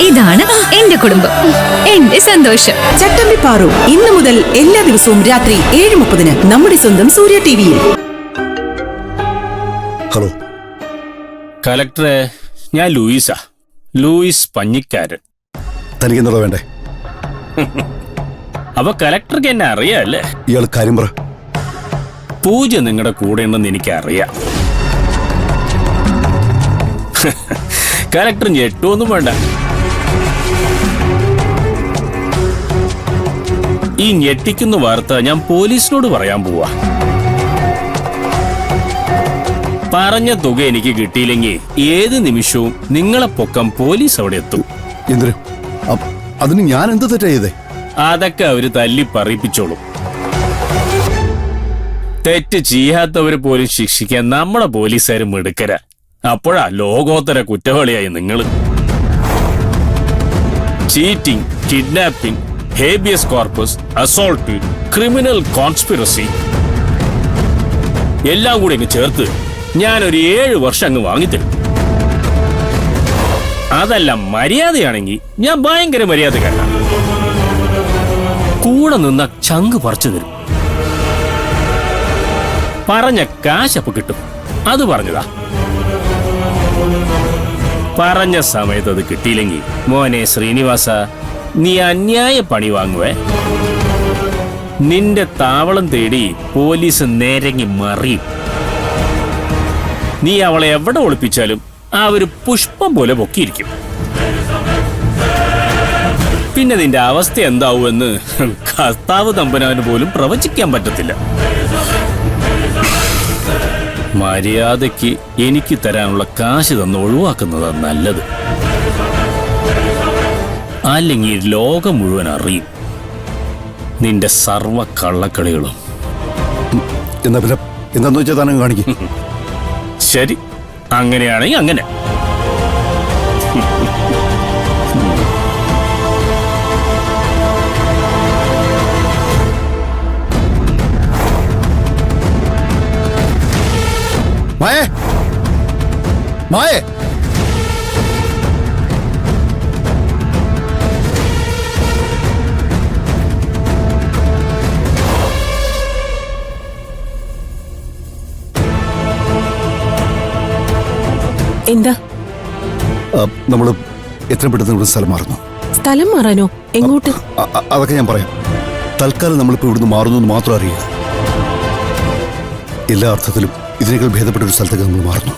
ഇതാണ് എന്റെ കുടുംബം, എന്റെ സന്തോഷം. ചട്ടമ്പി പാറു ഇന്നു മുതൽ എല്ലാ ദിവസവും രാത്രി 7:30 നമ്മുടെ സ്വന്തം സൂര്യ ടിവിയിൽ. ഹലോ കലക്ടറെ, ഞാൻ ലൂയിസ് പഞ്ഞിക്കാരൻ. തനിക്ക് എന്താ വേണ്ടേ? അപ്പൊ കലക്ടർക്ക് എന്നെ അറിയാല്ലേ? ഇയാൾ കാര്യം പറ. പൂജ നിങ്ങളുടെ കൂടെ ഉണ്ടെന്ന് എനിക്കറിയാം. കലക്ടർ ഞെട്ടൊന്നും വേണ്ട. ഈ ഞെട്ടിക്കുന്ന വാർത്ത ഞാൻ പോലീസിനോട് പറയാൻ പോവാ. പറഞ്ഞ തുക എനിക്ക് കിട്ടിയില്ലെങ്കിൽ ഏത് നിമിഷവും നിങ്ങളെ പൊക്കം പോലീസ് അവിടെ എത്തും. എന്തിനു? അതിന് ഞാൻ എന്ത് തെറ്റാ ചെയ്തേ? അതൊക്കെ അവര് തല്ലി പറയിപ്പിച്ചോളും. തെറ്റ് ചെയ്യാത്തവര് പോലും ശിക്ഷിക്കാൻ നമ്മളെ പോലീസുകാരും മിടുക്കരാ. അപ്പോഴാ ലോകോത്തര കുറ്റവാളിയായി നിങ്ങള്. Cheating, kidnapping, habeas corpus, assault, criminal conspiracy എല്ലാം കൂടി അങ്ങ് ചേർത്ത് ഞാനൊരു 7 വർഷം അങ്ങ് വാങ്ങിത്തരും. അതല്ല മര്യാദയാണെങ്കിൽ ഞാൻ ഭയങ്കര മര്യാദക്കാരനാണ്. കൂടെ നിന്ന ചങ്ക് പറിച്ചു തരും. പറഞ്ഞ കാശപ്പ് കിട്ടും. അത് പറഞ്ഞതാ. പറഞ്ഞ സമയത്ത് അത് കിട്ടിയില്ലെങ്കിൽ മോനെ ശ്രീനിവാസ, നീ അന്യായ പണി വാങ്ങുവേ. നിന്റെ താവളം തേടി പോലീസ് നേരങ്ങി മറിയും. നീ അവളെ എവിടെ ഒളിപ്പിച്ചാലും ആ ഒരു പുഷ്പം പോലെ പൊക്കിയിരിക്കും. പിന്നെ നിന്റെ അവസ്ഥ എന്താവുമെന്ന് കർത്താവ് തമ്പുരാന് പോലും പ്രവചിക്കാൻ പറ്റത്തില്ല. മര്യാദയ്ക്ക് എനിക്ക് തരാനുള്ള കാശ് തന്ന് ഒഴിവാക്കുന്നതാണ് നല്ലത്. അല്ലെങ്കിൽ ലോകം മുഴുവൻ അറിയും നിന്റെ സർവ കള്ളക്കളികളും. എന്നാ പിന്നെ എന്താന്ന് വെച്ചാൽ താനും കാണിക്കും. ശരി, അങ്ങനെയാണെങ്കിൽ അങ്ങനെ. മായേ, മായേ, എന്താ? നമ്മള് എത്രയും പെട്ടെന്ന് ഇവിടെ സ്ഥലം മാറുന്നു. സ്ഥലം മാറാനോ? എങ്ങോട്ട്? അതൊക്കെ ഞാൻ പറയാം. തൽക്കാലം നമ്മളിപ്പോ ഇവിടുന്ന് മാറുന്നു എന്ന് മാത്രം അറിയുക. എല്ലാ അർത്ഥത്തിലും ഇതിനേക്കാൾ ഭേദപ്പെട്ട ഒരു സ്ഥലത്തേക്ക് നമ്മൾ മാറുന്നു.